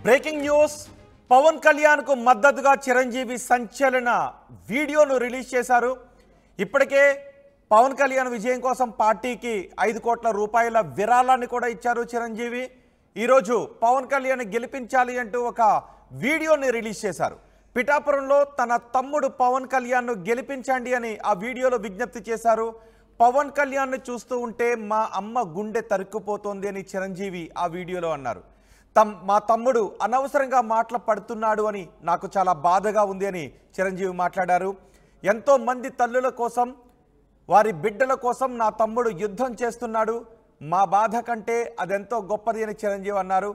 Breaking news Pawan Kalyan కు మద్దతుగా చిరంజీవి సంచలన వీడియోను రిలీజ్ చేశారు. ఇప్పటికే పవన్ కళ్యాణ్ విజయం కోసం పార్టీకి 5 కోట్ల రూపాయల విరాళాన్ని కూడా ఇచ్చారు చిరంజీవి. ఈరోజు పవన్ కళ్యాణ్ గెలిపించాలి అంటూ ఒక వీడియోని రిలీజ్ చేశారు. పిఠాపురంలో తన తమ్ముడు పవన్ కళ్యాణ్ను గెలిపించండి అని ఆ వీడియోలో విజ్ఞప్తి చేశారు. పవన్ కళ్యాణ్ను చూస్తూ ఉంటే మా అమ్మ గుండె తరుక్కుపోతోంది అని చిరంజీవి ఆ వీడియోలో అన్నారు. మా తమ్ముడు అనవసరంగా మాటలు పడుతున్నాడు అని నాకు చాలా బాధగా ఉంది అని చిరంజీవి మాట్లాడారు. ఎంతో మంది తల్లుల కోసం, వారి బిడ్డల కోసం నా తమ్ముడు యుద్ధం చేస్తున్నాడు. మా బాధ కంటే అదెంతో గొప్పది అని చిరంజీవి అన్నారు.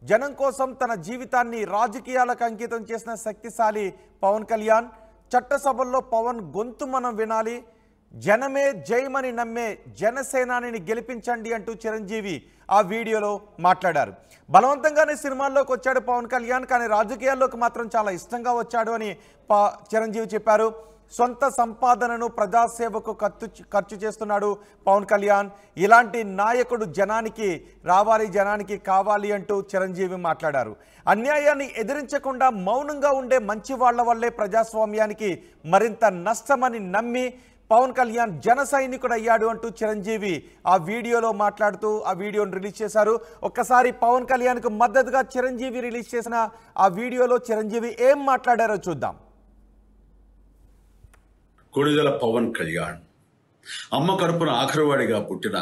జనం కోసం తన జీవితాన్ని రాజకీయాలకు అంకితం చేసిన శక్తిశాలి పవన్ కళ్యాణ్. చట్టసభల్లో పవన్ గొంతు మనం వినాలి, జనమే జయమని నమ్మే జనసేనాని గెలిపించండి అంటూ చిరంజీవి ఆ వీడియోలో మాట్లాడారు. బలవంతంగానే సినిమాల్లోకి వచ్చాడు పవన్ కళ్యాణ్, కానీ రాజకీయాల్లోకి మాత్రం చాలా ఇష్టంగా వచ్చాడు అని చిరంజీవి చెప్పారు. సొంత సంపాదనను ప్రజాసేవకు ఖర్చు చేస్తున్నాడు పవన్ కళ్యాణ్. ఇలాంటి నాయకుడు జనానికి రావాలి, జనానికి కావాలి అంటూ చిరంజీవి మాట్లాడారు. అన్యాయాన్ని ఎదిరించకుండా మౌనంగా ఉండే మంచి వాళ్ల వల్లే ప్రజాస్వామ్యానికి మరింత నష్టమని నమ్మి పవన్ కళ్యాణ్ జన సైనికుడు అయ్యాడు అంటూ చిరంజీవి ఆ వీడియోలో మాట్లాడుతూ ఆ వీడియోను రిలీజ్ చేశారు. ఒక్కసారి పవన్ కళ్యాణ్కు మద్దతుగా చిరంజీవి రిలీజ్ చేసిన ఆ వీడియోలో చిరంజీవి ఏం మాట్లాడారో చూద్దాం. కొడిదల పవన్ కళ్యాణ్ అమ్మ కడుపున ఆఖరివాడిగా పుట్టిన,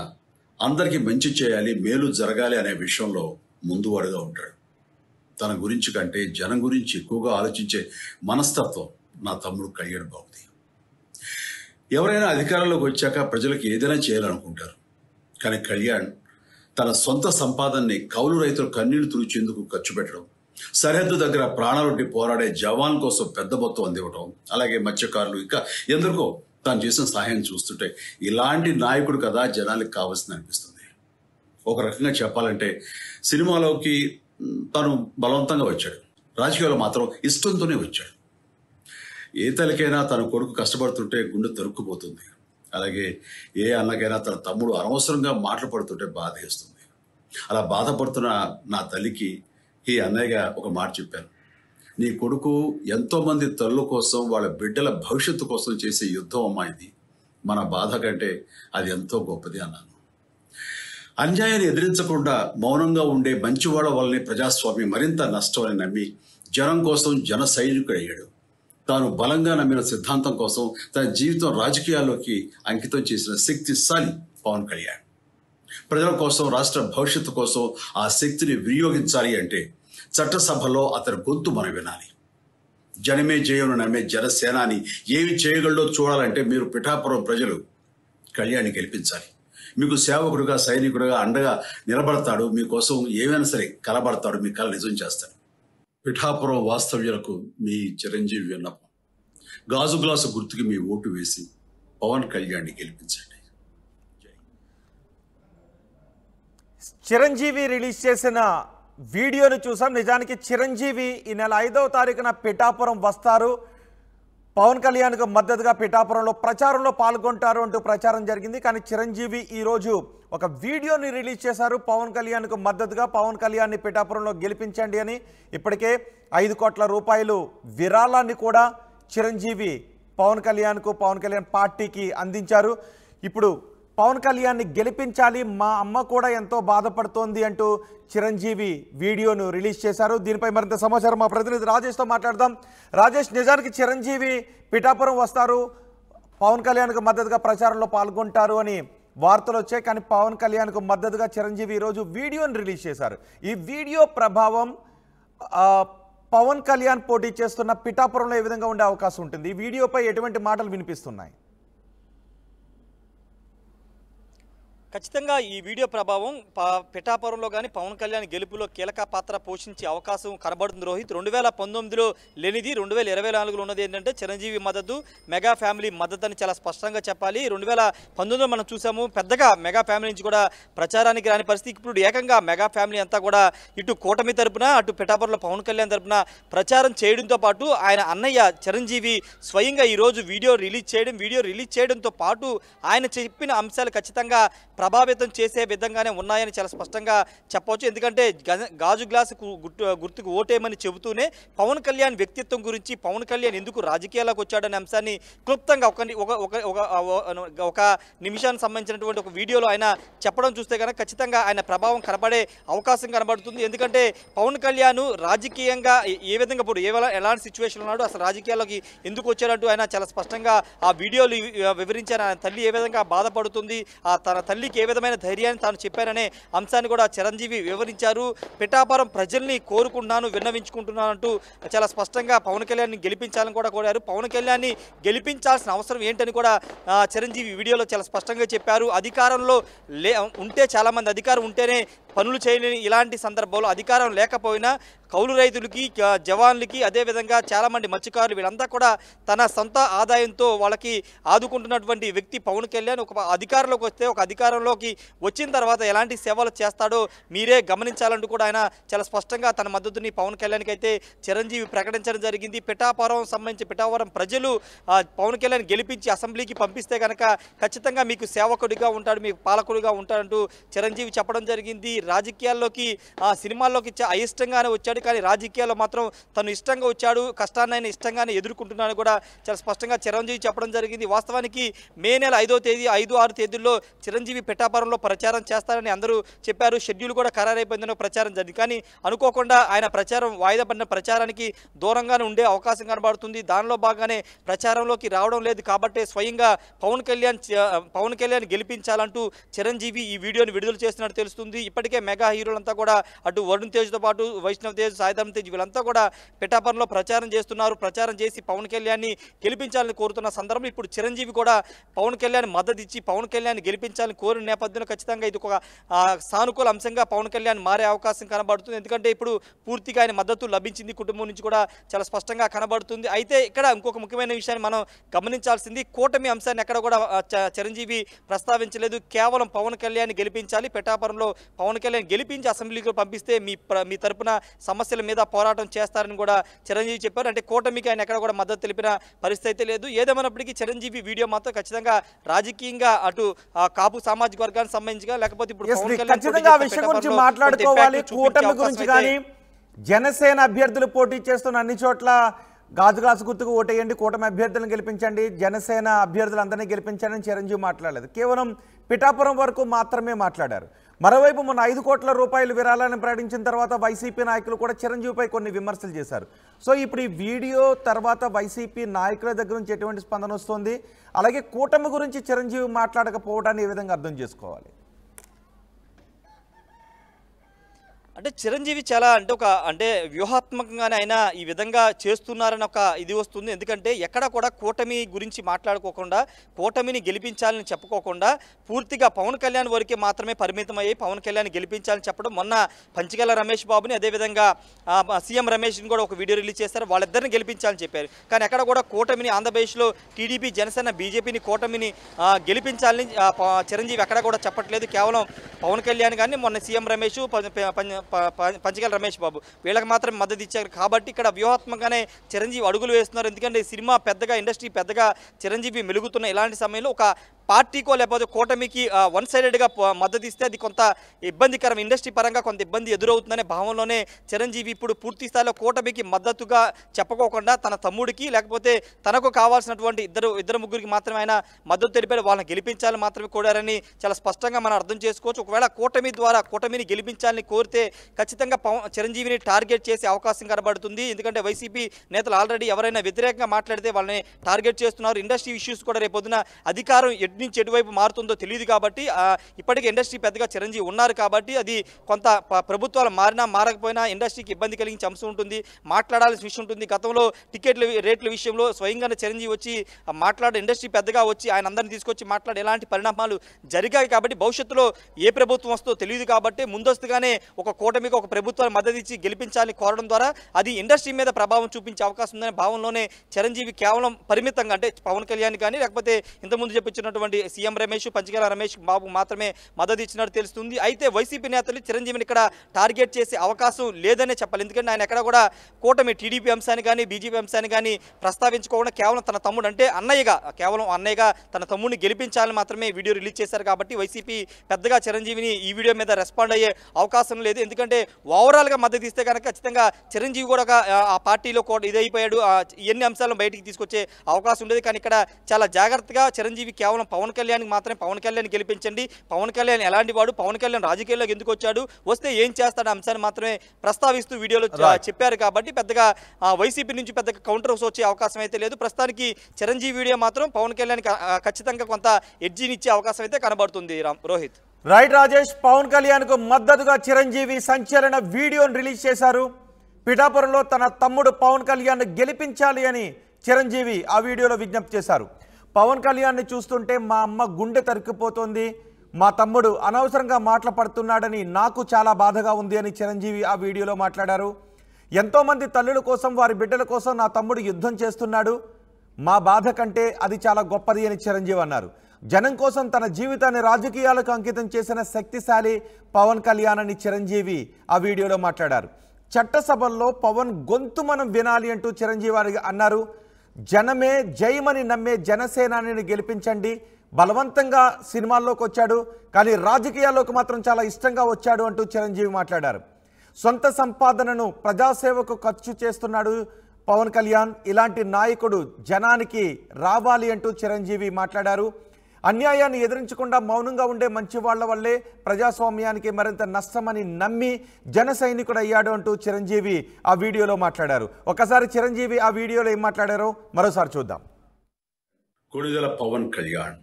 అందరికీ మంచి చేయాలి, మేలు జరగాలి అనే విషయంలో ముందువాడుగా ఉంటాడు. తన గురించి కంటే జనం గురించి ఎక్కువగా ఆలోచించే మనస్తత్వం నా తమ్ముడు కళ్యాణ్ బాబుది. ఎవరైనా అధికారంలోకి వచ్చాక ప్రజలకు ఏదైనా చేయాలనుకుంటారు, కానీ కళ్యాణ్ తన సొంత సంపాదనని కౌలు రైతులు కన్నీళ్లు తుడిచేందుకు ఖర్చు పెట్టడం, సరిహద్దు దగ్గర ప్రాణాలొడ్డి పోరాడే జవాన్ కోసం పెద్ద మొత్తం అందివ్వటం, అలాగే మత్స్యకారులు ఇంకా ఎందరికో తాను చేసిన సహాయం చూస్తుంటే ఇలాంటి నాయకుడు కదా జనాలకు కావాల్సింది అనిపిస్తుంది. ఒక రకంగా చెప్పాలంటే సినిమాలోకి తను బలవంతంగా వచ్చాడు, రాజకీయాల్లో మాత్రం ఇష్టంతోనే వచ్చాడు. ఏ తల్లికైనా తన కొడుకు కష్టపడుతుంటే గుండె తరుక్కుపోతుంది. అలాగే ఏ అన్నకైనా తన తమ్ముడు అనవసరంగా మాటలు పడుతుంటే బాధేస్తుంది. అలా బాధపడుతున్న నా తల్లికి ఈ అన్నయ్యగా ఒక మాట చెప్పాను. నీ కొడుకు ఎంతో మంది తల్లుల కోసం, వాళ్ళ బిడ్డల భవిష్యత్తు కోసం చేసే యుద్ధం అమ్మా ఇది. మన బాధ కంటే అది ఎంతో గొప్పది అన్నాను. అన్యాయాన్ని ఎదిరించకుండా మౌనంగా ఉండే మంచివాళ్ల వల్లనే ప్రజాస్వామ్యం మరింత నష్టం అని నమ్మి జనం కోసం జన సైనికుడు అయ్యాడు. తాను బలంగా నమ్మిన సిద్ధాంతం కోసం తన జీవితం రాజకీయాల్లోకి అంకితం చేసిన శక్తిశాలి పవన్ కళ్యాణ్. ప్రజల కోసం, రాష్ట్ర భవిష్యత్తు కోసం ఆ శక్తిని వినియోగించాలి అంటే చట్టసభలో అతని గొంతు మనం వినాలి. జనమే జయను నమ్మే జనసేనాని ఏమి చేయగలడో చూడాలంటే మీరు పిఠాపురం ప్రజలు కళ్యాణ్ని గెలిపించాలి. మీకు సేవకుడుగా, సైనికుడుగా అండగా నిలబడతాడు. మీకోసం ఏమైనా సరే కలబడతాడు, మీ కళ నిజం చేస్తాడు. పిఠాపురం వాస్తవ్యులకు మీ చిరంజీవి విన్నపం, గాజు గ్లాసు గుర్తుకి మీ ఓటు వేసి పవన్ కళ్యాణ్ని గెలిపించండి. చిరంజీవి రిలీజ్ చేసిన వీడియోను చూసాం. నిజానికి చిరంజీవి ఈ నెల 5వ తారీఖున పిఠాపురం వస్తారు, పవన్ కళ్యాణ్కు మద్దతుగా పిఠాపురంలో ప్రచారంలో పాల్గొంటారు అంటూ ప్రచారం జరిగింది. కానీ చిరంజీవి ఈరోజు ఒక వీడియోని రిలీజ్ చేశారు. పవన్ కళ్యాణ్కు మద్దతుగా పవన్ కళ్యాణ్ని పిఠాపురంలో గెలిపించండి అని. ఇప్పటికే 5 కోట్ల రూపాయలు విరాళాన్ని కూడా చిరంజీవి పవన్ కళ్యాణ్ పార్టీకి అందించారు. ఇప్పుడు పవన్ కళ్యాణ్ని గెలిపించాలి, మా అమ్మ కూడా ఎంతో బాధపడుతోంది అంటూ చిరంజీవి వీడియోను రిలీజ్ చేశారు. దీనిపై మరింత సమాచారం మా ప్రతినిధి రాజేష్తో మాట్లాడదాం. రాజేష్, నిజానికి చిరంజీవి పిఠాపురం వస్తారు, పవన్ కళ్యాణ్కు మద్దతుగా ప్రచారంలో పాల్గొంటారు అని వార్తలు వచ్చాయి. కానీ పవన్ కళ్యాణ్కు మద్దతుగా చిరంజీవి ఈరోజు వీడియోని రిలీజ్ చేశారు. ఈ వీడియో ప్రభావం పవన్ కళ్యాణ్ పోటీ చేస్తున్న పిఠాపురంలో ఏ విధంగా ఉండే అవకాశం ఉంటుంది? ఈ వీడియోపై ఎటువంటి మాటలు వినిపిస్తున్నాయి? ఖచ్చితంగా ఈ వీడియో ప్రభావం పిఠాపురంలో కానీ పవన్ కళ్యాణ్ గెలుపులో కీలక పాత్ర పోషించే అవకాశం కనబడుతుంది రోహిత్. 2019లో లేనిది 2024లో ఉన్నది ఏంటంటే చిరంజీవి మద్దతు, మెగా ఫ్యామిలీ మద్దతు అని చాలా స్పష్టంగా చెప్పాలి. 2019లో మనం చూసాము, పెద్దగా మెగా ఫ్యామిలీ నుంచి కూడా ప్రచారానికి రాని పరిస్థితి. ఇప్పుడు ఏకంగా మెగా ఫ్యామిలీ అంతా కూడా ఇటు కూటమి తరపున, అటు పిఠాపురంలో పవన్ కళ్యాణ్ తరపున ప్రచారం చేయడంతో పాటు ఆయన అన్నయ్య చిరంజీవి స్వయంగా ఈరోజు వీడియో రిలీజ్ చేయడంతో పాటు ఆయన చెప్పిన అంశాలు ఖచ్చితంగా ప్రభావితం చేసే విధంగానే ఉన్నాయని చాలా స్పష్టంగా చెప్పవచ్చు. ఎందుకంటే గాజు గ్లాసు గుర్తుకు ఓటేయమని చెబుతూనే పవన్ కళ్యాణ్ వ్యక్తిత్వం గురించి, పవన్ కళ్యాణ్ ఎందుకు రాజకీయాల్లోకి వచ్చాడనే అంశాన్ని క్లుప్తంగా ఒక నిమిషానికి సంబంధించినటువంటి ఒక వీడియోలో ఆయన చెప్పడం చూస్తే కనుక ఖచ్చితంగా ఆయన ప్రభావం కనబడే అవకాశం కనబడుతుంది. ఎందుకంటే పవన్ కళ్యాణ్ రాజకీయంగా ఏ విధంగా ఇప్పుడు ఎలాంటి సిచ్యువేషన్ ఉన్నాడు, అసలు రాజకీయాల్లోకి ఎందుకు వచ్చాడంటూ ఆయన చాలా స్పష్టంగా ఆ వీడియోలు వివరించారు. ఆయన తల్లి ఏ విధంగా బాధపడుతుంది, తన తల్లికి ఏ విధమైన ధైర్యాన్ని తాను చెప్పారనే అంశాన్ని కూడా చిరంజీవి వివరించారు. పిఠాపురం ప్రజల్ని కోరుకుంటున్నాను, విన్నవించుకుంటున్నాను అంటూ చాలా స్పష్టంగా పవన్ కళ్యాణ్ని గెలిపించాలని కూడా కోరారు. పవన్ కళ్యాణ్ని గెలిపించాల్సిన అవసరం ఏంటని కూడా చిరంజీవి వీడియోలో చాలా స్పష్టంగా చెప్పారు. అధికారంలో ఉంటే చాలామంది అధికారం ఉంటేనే పనులు చేయలేని ఇలాంటి సందర్భంలో అధికారం లేకపోయినా కౌలు రైతులకి, జవాన్లకి, అదేవిధంగా చాలామంది మత్స్యకారులు వీళ్ళంతా కూడా తన సొంత ఆదాయంతో వాళ్ళకి ఆదుకుంటున్నటువంటి వ్యక్తి పవన్ కళ్యాణ్. ఒక అధికారంలోకి వస్తే, ఒక అధికారంలోకి వచ్చిన తర్వాత ఎలాంటి సేవలు చేస్తాడో మీరే గమనించాలంటూ కూడా ఆయన చాలా స్పష్టంగా తన మద్దతుని పవన్ కళ్యాణ్కి అయితే చిరంజీవి ప్రకటించడం జరిగింది. పిఠాపురం సంబంధించి పిఠాపురం ప్రజలు పవన్ కళ్యాణ్ గెలిపించి అసెంబ్లీకి పంపిస్తే కనుక ఖచ్చితంగా మీకు సేవకుడిగా ఉంటాడు, మీకు పాలకుడిగా ఉంటాడంటూ చిరంజీవి చెప్పడం జరిగింది. రాజకీయాల్లోకి, సినిమాల్లోకి అయిష్టంగానే వచ్చాడు, కానీ రాజకీయాల్లో మాత్రం తను ఇష్టంగా వచ్చాడు, కష్టాన్ని ఇష్టంగానే ఎదుర్కొంటున్నాను కూడా చాలా స్పష్టంగా చిరంజీవి చెప్పడం జరిగింది. వాస్తవానికి మే నెల 5వ తేదీ 5-6 తేదీల్లో చిరంజీవి పిఠాపురంలో ప్రచారం చేస్తారని అందరూ చెప్పారు. షెడ్యూల్ కూడా ఖరారైపోయిందని ప్రచారం జరిగింది. కానీ అనుకోకుండా ఆయన వాయిదా పడిన ప్రచారానికి దూరంగానే ఉండే అవకాశం కనబడుతుంది. దానిలో భాగంగానే ప్రచారంలోకి రావడం లేదు కాబట్టి స్వయంగా పవన్ కళ్యాణ్ గెలిపించాలంటూ చిరంజీవి ఈ వీడియోని విడుదల చేస్తున్నట్టు తెలుస్తుంది. ఇప్పటికే మెగా హీరోలంతా కూడా అటు వరుణ్ తేజ్తో పాటు వైష్ణవ్ తేజ్, సాయిధరం తేజ్ వీళ్ళంతా కూడా పిఠాపురంలో ప్రచారం చేస్తున్నారు. ప్రచారం చేసి పవన్ కళ్యాణ్ని గెలిపించాలని కోరుతున్న సందర్భంలో ఇప్పుడు చిరంజీవి కూడా పవన్ కళ్యాణ్ మద్దతు ఇచ్చి పవన్ కళ్యాణ్ గెలిపించాలని కోరిన నేపథ్యంలో ఖచ్చితంగా ఇది ఒక సానుకూల అంశంగా పవన్ కళ్యాణ్ మారే అవకాశం కనబడుతుంది. ఎందుకంటే ఇప్పుడు పూర్తిగా ఆయన మద్దతు లభించింది, కుటుంబం నుంచి కూడా చాలా స్పష్టంగా కనబడుతుంది. అయితే ఇక్కడ ఇంకొక ముఖ్యమైన విషయాన్ని మనం గమనించాల్సింది, కూటమి అంశాన్ని ఎక్కడ కూడా చిరంజీవి ప్రస్తావించలేదు. కేవలం పవన్ కళ్యాణ్ గెలిపించాలి, పిఠాపురంలో పవన్ కళ్యాణ్ గెలిపించి అసెంబ్లీకి పంపిస్తే మీ తరపున సమస్యల మీద పోరాటం చేస్తారని కూడా చిరంజీవి చెప్పారు. అంటే కూటమికి ఆయన ఎక్కడ కూడా మద్దతు తెలిపిన పరిస్థితి అయితే లేదు. ఏదేమైనప్పటికీ చిరంజీవి వీడియో మాత్రం ఖచ్చితంగా రాజకీయంగా అటు కాపు సామాజిక వర్గానికి సంబంధించిగా లేకపోతే ఇప్పుడు మాట్లాడుకోవాలి. కూటమి గురించి కానీ జనసేన అభ్యర్థులు పోటీ చేస్తున్న అన్ని చోట్ల గాజు గుర్తుకు ఓటేయండి, కూటమి అభ్యర్థులను గెలిపించండి, జనసేన అభ్యర్థులందరినీ గెలిపించండి అని చిరంజీవి మాట్లాడలేదు. కేవలం పిఠాపురం వరకు మాత్రమే మాట్లాడారు. మరోవైపు మొన్న 5 కోట్ల రూపాయలు విరాళాన్ని ప్రకటించిన తర్వాత వైసీపీ నాయకులు కూడా చిరంజీవిపై కొన్ని విమర్శలు చేశారు. సో ఇప్పుడు ఈ వీడియో తర్వాత వైసీపీ నాయకుల దగ్గర నుంచి ఎటువంటి స్పందన వస్తుంది, అలాగే కూటమి గురించి చిరంజీవి మాట్లాడకపోవడాన్ని ఏ విధంగా అర్థం చేసుకోవాలి? అంటే చిరంజీవి చాలా అంటే వ్యూహాత్మకంగానే ఆయన ఈ విధంగా చేస్తున్నారని ఒక ఇది వస్తుంది. ఎందుకంటే ఎక్కడ కూడా కూటమి గురించి మాట్లాడుకోకుండా, కూటమిని గెలిపించాలని చెప్పుకోకుండా పూర్తిగా పవన్ కళ్యాణ్ వరకే మాత్రమే పరిమితమయ్యి పవన్ కళ్యాణ్ గెలిపించాలని చెప్పడం. మొన్న పంచగల రమేష్ బాబుని, అదేవిధంగా సీఎం రమేష్ని కూడా ఒక వీడియో రిలీజ్ చేశారు, వాళ్ళిద్దరిని గెలిపించాలని చెప్పారు. కానీ ఎక్కడ కూడా కూటమిని, ఆంధ్రప్రదేశ్లో టీడీపీ, జనసేన, బీజేపీని, కూటమిని గెలిపించాలని చిరంజీవి ఎక్కడ కూడా చెప్పట్లేదు. కేవలం పవన్ కళ్యాణ్ కానీ మొన్న సీఎం రమేష్, పంచగల రమేష్ బాబు వీళ్ళకి మాత్రమే మద్దతు ఇచ్చారు. కాబట్టి ఇక్కడ వ్యూహాత్మకంగానే చిరంజీవి అడుగులు వేస్తున్నారు. ఎందుకంటే సినిమా పెద్దగా, ఇండస్ట్రీ పెద్దగా చిరంజీవి మెలుగుతున్న ఇలాంటి సమయంలో ఒక పార్టీకో లేకపోతే కూటమికి వన్ సైడెడ్గా మద్దతు ఇస్తే అది కొంత ఇబ్బందికరం, ఇండస్ట్రీ పరంగా కొంత ఇబ్బంది ఎదురవుతుందనే భావంలోనే చిరంజీవి ఇప్పుడు పూర్తి స్థాయిలో కూటమికి మద్దతుగా చెప్పుకోకుండా తన తమ్ముడికి లేకపోతే తనకు కావాల్సినటువంటి ఇద్దరు ముగ్గురికి మాత్రమే ఆయన మద్దతు తెలిపారు. వాళ్ళని గెలిపించాలని మాత్రమే కోరారని చాలా స్పష్టంగా మనం అర్థం చేసుకోవచ్చు. ఒకవేళ కూటమి ద్వారా కూటమిని గెలిపించాలని కోరితే ఖచ్చితంగా చిరంజీవిని టార్గెట్ చేసే అవకాశం కనబడుతుంది. ఎందుకంటే వైసీపీ నేతలు ఆల్రెడీ ఎవరైనా వ్యతిరేకంగా మాట్లాడితే వాళ్ళని టార్గెట్ చేస్తున్నారు. ఇండస్ట్రీ ఇష్యూస్ కూడా రేపొద్దున అధికారం నుంచి ఎటువైపు మారుతుందో తెలియదు. కాబట్టి ఇప్పటికే ఇండస్ట్రీ పెద్దగా చిరంజీవి ఉన్నారు కాబట్టి అది కొంత ప్రభుత్వాలు మారినా మారకపోయినా ఇండస్ట్రీకి ఇబ్బంది కలిగించే అంశం ఉంటుంది, మాట్లాడాల్సిన విషయం ఉంటుంది. గతంలో టికెట్ల రేట్ల విషయంలో స్వయంగానే చిరంజీవి వచ్చి ఇండస్ట్రీ పెద్దగా వచ్చి ఆయన అందరిని తీసుకొచ్చి మాట్లాడే ఎలాంటి పరిణామాలు జరిగాయి. కాబట్టి భవిష్యత్తులో ఏ ప్రభుత్వం వస్తుందో తెలియదు. కాబట్టి ముందస్తుగానే ఒక కూటమికి, ఒక ప్రభుత్వాన్ని మద్దతు ఇచ్చి గెలిపించాలని కోరడం ద్వారా అది ఇండస్ట్రీ మీద ప్రభావం చూపించే అవకాశం ఉందనే భావంలోనే చిరంజీవి కేవలం పరిమితంగా, అంటే పవన్ కళ్యాణ్ కానీ లేకపోతే ఇంతకుముందు చెప్పించినటువంటి ఉన్నటువంటి సీఎం రమేష్, పంచకర్ల రమేష్ బాబు మాత్రమే మద్దతు ఇచ్చినట్టు తెలుస్తుంది. అయితే వైసీపీ నేతలు చిరంజీవిని ఇక్కడ టార్గెట్ చేసే అవకాశం లేదనే చెప్పాలి. ఎందుకంటే ఆయన ఎక్కడ కూడా కూటమి టీడీపీ అంశాన్ని కానీ బీజేపీ అంశాన్ని కానీ ప్రస్తావించుకోకుండా కేవలం తన తమ్ముడు అంటే కేవలం అన్నయ్యగా తన తమ్ముడిని గెలిపించాలని మాత్రమే వీడియో రిలీజ్ చేశారు. కాబట్టి వైసీపీ పెద్దగా చిరంజీవిని ఈ వీడియో మీద రెస్పాండ్ అయ్యే అవకాశం లేదు. ఎందుకంటే ఓవరాల్గా మద్దతు ఇస్తే కనుక ఖచ్చితంగా చిరంజీవి కూడా ఆ పార్టీలో ఇదైపోయాడు, ఎన్ని అంశాలను బయటికి తీసుకొచ్చే అవకాశం ఉండేది. కానీ ఇక్కడ చాలా జాగ్రత్తగా చిరంజీవి కేవలం పవన్ కళ్యాణ్కి మాత్రమే పవన్ కళ్యాణ్ గెలిపించండి, పవన్ కళ్యాణ్ ఎలాంటి వాడు, పవన్ కళ్యాణ్ రాజకీయాల్లోకి ఎందుకు వచ్చాడు, వస్తే ఏం చేస్తాడు అంశాన్ని మాత్రమే ప్రస్తావిస్తూ వీడియోలో చెప్పారు. కాబట్టి పెద్దగా వైసీపీ నుంచి పెద్దగా కౌంటర్స్ వచ్చే అవకాశం అయితే లేదు. ప్రస్తుతానికి చిరంజీవి వీడియో మాత్రం పవన్ కళ్యాణ్ ఖచ్చితంగా కొంత ఎడ్జినిచ్చే అవకాశం అయితే కనబడుతుంది. రోహిత్. రైట్ రాజేష్, పవన్ కళ్యాణ్ కు మద్దతుగా చిరంజీవి సంచలన వీడియోను రిలీజ్ చేశారు. పిఠాపురంలో తన తమ్ముడు పవన్ కళ్యాణ్ గెలిపించాలి అని చిరంజీవి ఆ వీడియోలో విజ్ఞప్తి చేశారు. పవన్ కళ్యాణ్ని చూస్తుంటే మా అమ్మ గుండె తరికిపోతోంది, మా తమ్ముడు అనవసరంగా మాట్లాడుతున్నాడని నాకు చాలా బాధగా ఉంది అని చిరంజీవి ఆ వీడియోలో మాట్లాడారు. ఎంతోమంది తల్లుల కోసం, వారి బిడ్డల కోసం నా తమ్ముడు యుద్ధం చేస్తున్నాడు, మా బాధ కంటే అది చాలా గొప్పది అని చిరంజీవి అన్నారు. జనం కోసం తన జీవితాన్ని రాజకీయాలకు అంకితం చేసిన శక్తిశాలి పవన్ కళ్యాణ్ అని చిరంజీవి ఆ వీడియోలో మాట్లాడారు. చట్టసభల్లో పవన్ గొంతు మనం వినాలి అంటూ చిరంజీవి అన్నారు. జనమే జయమని నమ్మే జనసేనాని గెలిపించండి, బలవంతంగా సినిమాల్లోకి వచ్చాడు కానీ రాజకీయాల్లోకి మాత్రం చాలా ఇష్టంగా వచ్చాడు అంటూ చిరంజీవి మాట్లాడారు. సొంత సంపాదనను ప్రజాసేవకు ఖర్చు చేస్తున్నాడు పవన్ కళ్యాణ్, ఇలాంటి నాయకుడు జనానికి రావాలి అంటూ చిరంజీవి మాట్లాడారు. అన్యాయాన్ని ఎదిరించకుండా మౌనంగా ఉండే మంచి వాళ్ల వల్లే ప్రజాస్వామ్యానికి మరింత నష్టమని నమ్మి జన సైనికుడు అయ్యాడు అంటూ చిరంజీవి ఆ వీడియోలో మాట్లాడారు. ఒకసారి చిరంజీవి ఆ వీడియోలో ఏం మాట్లాడారో మరోసారి చూద్దాం. కొణిదెల పవన్ కళ్యాణ్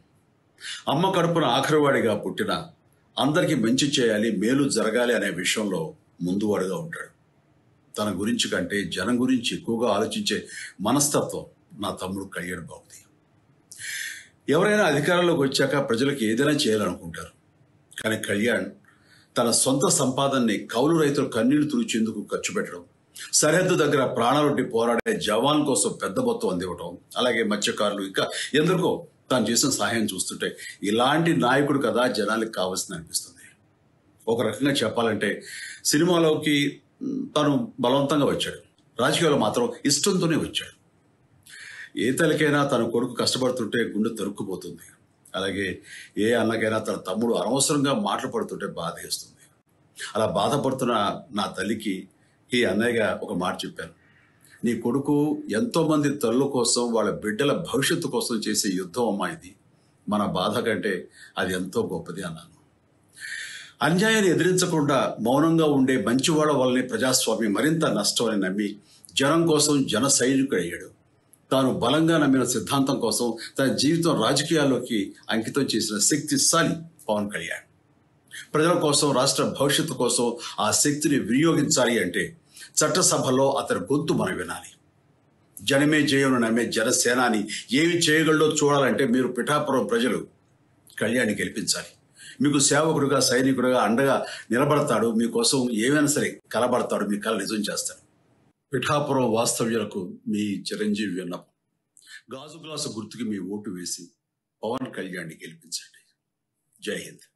అమ్మ కడుపున ఆఖరివాడిగా పుట్టిన, అందరికీ మంచి చేయాలి, మేలు జరగాలి అనే విషయంలో ముందువాడుగా ఉంటాడు. తన గురించి కంటే జనం గురించి ఎక్కువగా ఆలోచించే మనస్తత్వం నా తమ్ముడు కళ్యాణ్ బాబుది. ఎవరైనా అధికారంలోకి వచ్చాక ప్రజలకు ఏదైనా చేయాలనుకుంటారు, కానీ కళ్యాణ్ తన సొంత సంపాదనని కౌలు రైతులు కన్నీళ్లు తుడిచేందుకు ఖర్చు పెట్టడం, సరిహద్దు దగ్గర ప్రాణాలొడ్డి పోరాడే జవాన్ కోసం పెద్ద మొత్తం అందివ్వటం, అలాగే మత్స్యకారులు ఇంకా ఎందుకో తాను చేసిన సహాయం చూస్తుంటే ఇలాంటి నాయకుడు కదా జనానికి కావాల్సింది అనిపిస్తుంది. ఒక రకంగా చెప్పాలంటే సినిమాలోకి తను బలవంతంగా వచ్చాడు, రాజకీయాల్లో మాత్రం ఇష్టంతోనే వచ్చాడు. ఏ తల్లికైనా తన కొడుకు కష్టపడుతుంటే గుండె తరుక్కుపోతుంది, అలాగే ఏ అన్నకైనా తన తమ్ముడు అనవసరంగా మాట్లాడుతుంటే బాధ వేస్తుంది. అలా బాధపడుతున్న నా తల్లికి ఈ అన్నయ్యగా ఒక మాట చెప్పాను, నీ కొడుకు ఎంతో మంది తల్లుల కోసం, వాళ్ళ బిడ్డల భవిష్యత్తు కోసం చేసే యుద్ధం అమ్మా ఇది, మన బాధ కంటే అది ఎంతో గొప్పది అన్నాను. అన్యాయాన్ని ఎదిరించకుండా మౌనంగా ఉండే మంచివాళ్ల వల్లనే ప్రజాస్వామ్యం మరింత నష్టం అని నమ్మి జనం కోసం జన సైనికుడు అయ్యాడు. తాను బలంగా నమ్మిన సిద్ధాంతం కోసం తన జీవితం రాజకీయాల్లోకి అంకితం చేసిన శక్తిశాలి పవన్ కళ్యాణ్. ప్రజల కోసం, రాష్ట్ర భవిష్యత్తు కోసం ఆ శక్తిని వినియోగించాలి అంటే చట్టసభలో అతని గొంతు మనం వినాలి. జనమే జయను నమ్మే జనసేనాని ఏమి చేయగలడో చూడాలంటే మీరు పిఠాపురం ప్రజలు కళ్యాణ్ని గెలిపించాలి. మీకు సేవకుడుగా, సైనికుడుగా అండగా నిలబడతాడు, మీకోసం ఏమైనా సరే కలబడతాడు, మీ కళ నిజం చేస్తాడు. పిఠాపురం వాస్తవ్యులకు మీ చిరంజీవి విన్నపం, గాజు గ్లాసు గుర్తుకి మీ ఓటు వేసి పవన్ కళ్యాణ్ని గెలిపించండి. జై హింద్.